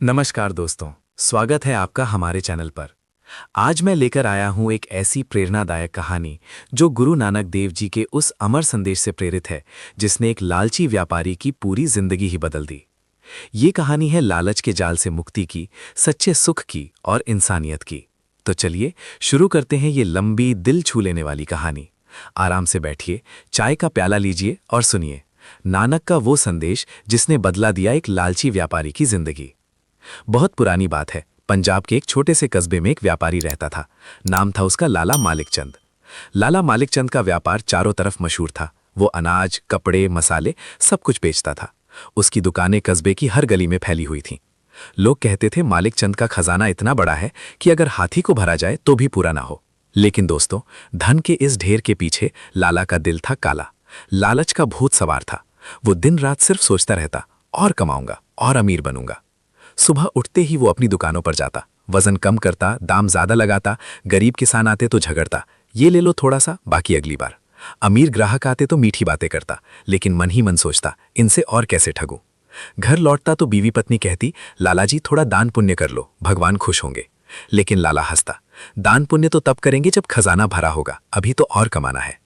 नमस्कार दोस्तों, स्वागत है आपका हमारे चैनल पर। आज मैं लेकर आया हूं एक ऐसी प्रेरणादायक कहानी जो गुरु नानक देव जी के उस अमर संदेश से प्रेरित है जिसने एक लालची व्यापारी की पूरी जिंदगी ही बदल दी। ये कहानी है लालच के जाल से मुक्ति की, सच्चे सुख की और इंसानियत की। तो चलिए शुरू करते हैं ये लंबी दिल छू लेने वाली कहानी। आराम से बैठिए, चाय का प्याला लीजिए और सुनिए नानक का वो संदेश जिसने बदला दिया एक लालची व्यापारी की जिंदगी। बहुत पुरानी बात है। पंजाब के एक छोटे से कस्बे में एक व्यापारी रहता था। नाम था उसका लाला मालिक चंद। लाला मालिक चंद का व्यापार चारों तरफ मशहूर था। वो अनाज, कपड़े, मसाले सब कुछ बेचता था। उसकी दुकानें कस्बे की हर गली में फैली हुई थीं। लोग कहते थे मालिक चंद का खजाना इतना बड़ा है कि अगर हाथी को भरा जाए तो भी पूरा ना हो। लेकिन दोस्तों, धन के इस ढेर के पीछे लाला का दिल था काला। लालच का भूत सवार था। वो दिन रात सिर्फ सोचता रहता, और कमाऊंगा और अमीर बनूंगा। सुबह उठते ही वो अपनी दुकानों पर जाता, वजन कम करता, दाम ज्यादा लगाता। गरीब किसान आते तो झगड़ता, ये ले लो थोड़ा सा, बाकी अगली बार। अमीर ग्राहक आते तो मीठी बातें करता, लेकिन मन ही मन सोचता, इनसे और कैसे ठगूं। घर लौटता तो बीवी पत्नी कहती, लाला जी थोड़ा दान पुण्य कर लो, भगवान खुश होंगे। लेकिन लाला हंसता, दान पुण्य तो तब करेंगे जब खजाना भरा होगा, अभी तो और कमाना है।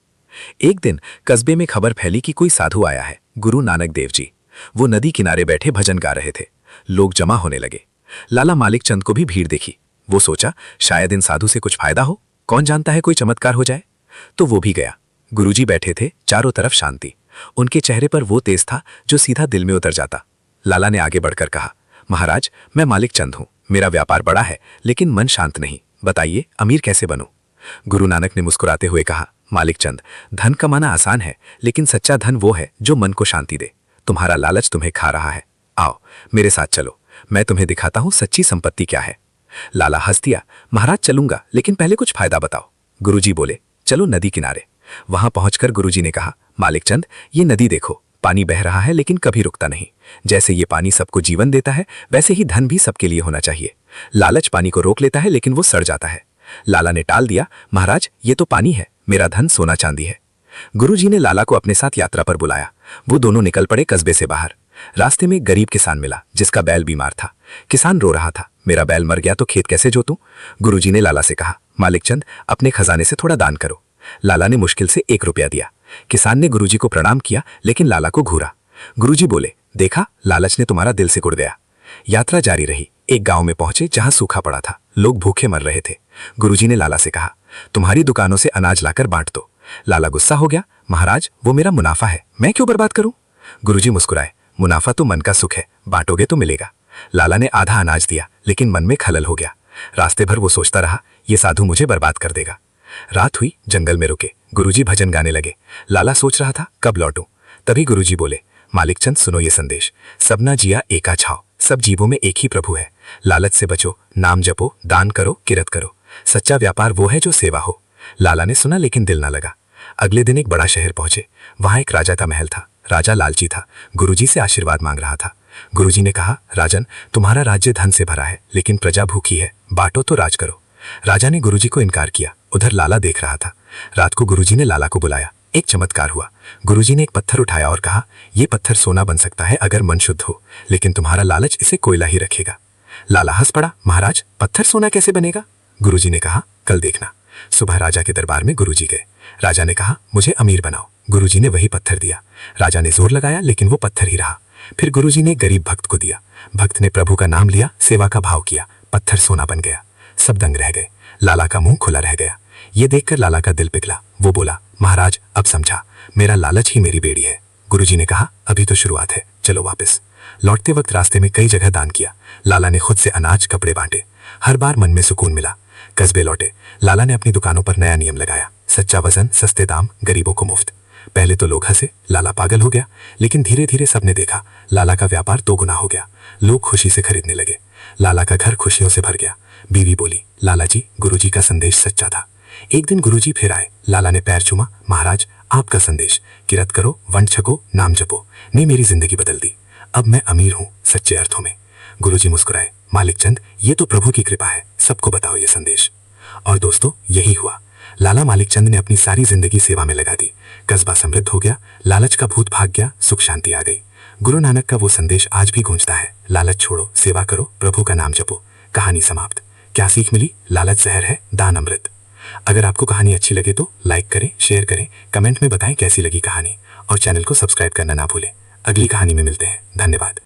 एक दिन कस्बे में खबर फैली कि कोई साधु आया है, गुरु नानक देव जी। वो नदी किनारे बैठे भजन गा रहे थे। लोग जमा होने लगे। लाला मालिक चंद को भी भीड़ देखी। वो सोचा, शायद इन साधु से कुछ फायदा हो, कौन जानता है कोई चमत्कार हो जाए। तो वो भी गया। गुरुजी बैठे थे, चारों तरफ शांति। उनके चेहरे पर वो तेज था जो सीधा दिल में उतर जाता। लाला ने आगे बढ़कर कहा, महाराज, मैं मालिक चंद हूं। मेरा व्यापार बड़ा है, लेकिन मन शांत नहीं। बताइए, अमीर कैसे बनूं? गुरु नानक ने मुस्कुराते हुए कहा, मालिक चंद, धन कमाना आसान है, लेकिन सच्चा धन वो है जो मन को शांति दे। तुम्हारा लालच तुम्हें खा रहा है। आओ मेरे साथ चलो, मैं तुम्हें दिखाता हूं सच्ची संपत्ति क्या है। लाला हंस दिया, महाराज चलूंगा, लेकिन पहले कुछ फायदा बताओ। गुरुजी बोले, चलो नदी किनारे। वहां पहुंचकर गुरुजी ने कहा, मालिक चंद, ये नदी देखो, पानी बह रहा है लेकिन कभी रुकता नहीं। जैसे ये पानी सबको जीवन देता है, वैसे ही धन भी सबके लिए होना चाहिए। लालच पानी को रोक लेता है, लेकिन वो सड़ जाता है। लाला ने टाल दिया, महाराज ये तो पानी है, मेरा धन सोना चांदी है। गुरुजी ने लाला को अपने साथ यात्रा पर बुलाया। वो दोनों निकल पड़े कस्बे से बाहर। रास्ते में एक गरीब किसान मिला जिसका बैल बीमार था। किसान रो रहा था, मेरा बैल मर गया तो खेत कैसे जोतूं? गुरुजी ने लाला से कहा, मालिक चंद, अपने खजाने से थोड़ा दान करो। लाला ने मुश्किल से 1 रुपया दिया। किसान ने गुरुजी को प्रणाम किया, लेकिन लाला को घूरा। गुरुजी बोले, देखा, लालच ने तुम्हारा दिल सिकुड़ दिया। यात्रा जारी रही। एक गांव में पहुंचे जहां सूखा पड़ा था, लोग भूखे मर रहे थे। गुरुजी ने लाला से कहा, तुम्हारी दुकानों से अनाज लाकर बांट दो। लाला गुस्सा हो गया, महाराज वो मेरा मुनाफा है, मैं क्यों बर्बाद करूं? गुरुजी मुस्कुराए, मुनाफा तो मन का सुख है, बांटोगे तो मिलेगा। लाला ने आधा अनाज दिया, लेकिन मन में खलल हो गया। रास्ते भर वो सोचता रहा, ये साधु मुझे बर्बाद कर देगा। रात हुई, जंगल में रुके। गुरुजी भजन गाने लगे। लाला सोच रहा था कब लौटूं। तभी गुरुजी बोले, मालिक चंद सुनो ये संदेश, सबना जिया एका छाओ, सब जीवों में एक ही प्रभु है। लालच से बचो, नाम जपो, दान करो, किरत करो। सच्चा व्यापार वो है जो सेवा हो। लाला ने सुना, लेकिन दिल ना लगा। अगले दिन एक बड़ा शहर पहुंचे। वहां एक राजा का महल था। राजा लालची था, गुरुजी से आशीर्वाद मांग रहा था। गुरुजी ने कहा, राजन, तुम्हारा राज्य धन से भरा है, लेकिन प्रजा भूखी है, बांटो तो राज करो। राजा ने गुरुजी को इनकार किया। उधर लाला देख रहा था। रात को गुरुजी ने लाला को बुलाया। एक चमत्कार हुआ। गुरुजी ने एक पत्थर उठाया और कहा, यह पत्थर सोना बन सकता है अगर मन शुद्ध हो, लेकिन तुम्हारा लालच इसे कोयला ही रखेगा। लाला हंस पड़ा, महाराज पत्थर सोना कैसे बनेगा? गुरुजी ने कहा, कल देखना। सुबह राजा के दरबार में गुरुजी गए। राजा ने कहा, मुझे अमीर बनाओ। गुरुजी ने वही पत्थर दिया। राजा ने जोर लगाया, लेकिन वो पत्थर ही रहा। फिर गुरुजी ने एक गरीब भक्त को दिया। भक्त ने प्रभु का नाम लिया, सेवा का भाव किया, पत्थर सोना बन गया। सब दंग रह गए। लाला का मुंह खुला रह गया। ये देखकर लाला का दिल पिघला। वो बोला, महाराज अब समझा, मेरा लालच ही मेरी बेड़ी है। गुरुजी ने कहा, अभी तो शुरुआत है, चलो वापस। लौटते वक्त रास्ते में कई जगह दान किया। लाला ने खुद से अनाज, कपड़े बांटे। हर बार मन में सुकून मिला। कस्बे लौटे। लाला ने अपनी दुकानों पर नया नियम लगाया, सच्चा वजन, सस्ते दाम, गरीबों को मुफ्त। पहले तो लोग हंसे, लाला पागल हो गया, लेकिन धीरे धीरे सबने देखा, लाला का व्यापार 2 गुना हो गया। लोग खुशी से खरीदने लगे। लाला का घर खुशियों से भर गया। बीवी बोली, लाला जी, गुरुजी का संदेश सच्चा था। एक दिन गुरुजी फिर आए। लाला ने पैर चूमा, महाराज आपका संदेश, किरत करो, वंड छको, नाम जपो, ने मेरी जिंदगी बदल दी। अब मैं अमीर हूं सच्चे अर्थों में। गुरुजी मुस्कुराए, मालिक चंद, ये तो प्रभु की कृपा है, सबको बताओ ये संदेश। और दोस्तों, यही हुआ। लाला मालिक चंद ने अपनी सारी जिंदगी सेवा में लगा दी। कस्बा समृद्ध हो गया, लालच का भूत भाग गया, सुख शांति आ गई। गुरु नानक का वो संदेश आज भी गूंजता है, लालच छोड़ो, सेवा करो, प्रभु का नाम जपो। कहानी समाप्त। क्या सीख मिली? लालच जहर है, दान अमृत। अगर आपको कहानी अच्छी लगे तो लाइक करें, शेयर करें, कमेंट में बताएं कैसी लगी कहानी और चैनल को सब्सक्राइब करना ना भूलें। अगली कहानी में मिलते हैं। धन्यवाद।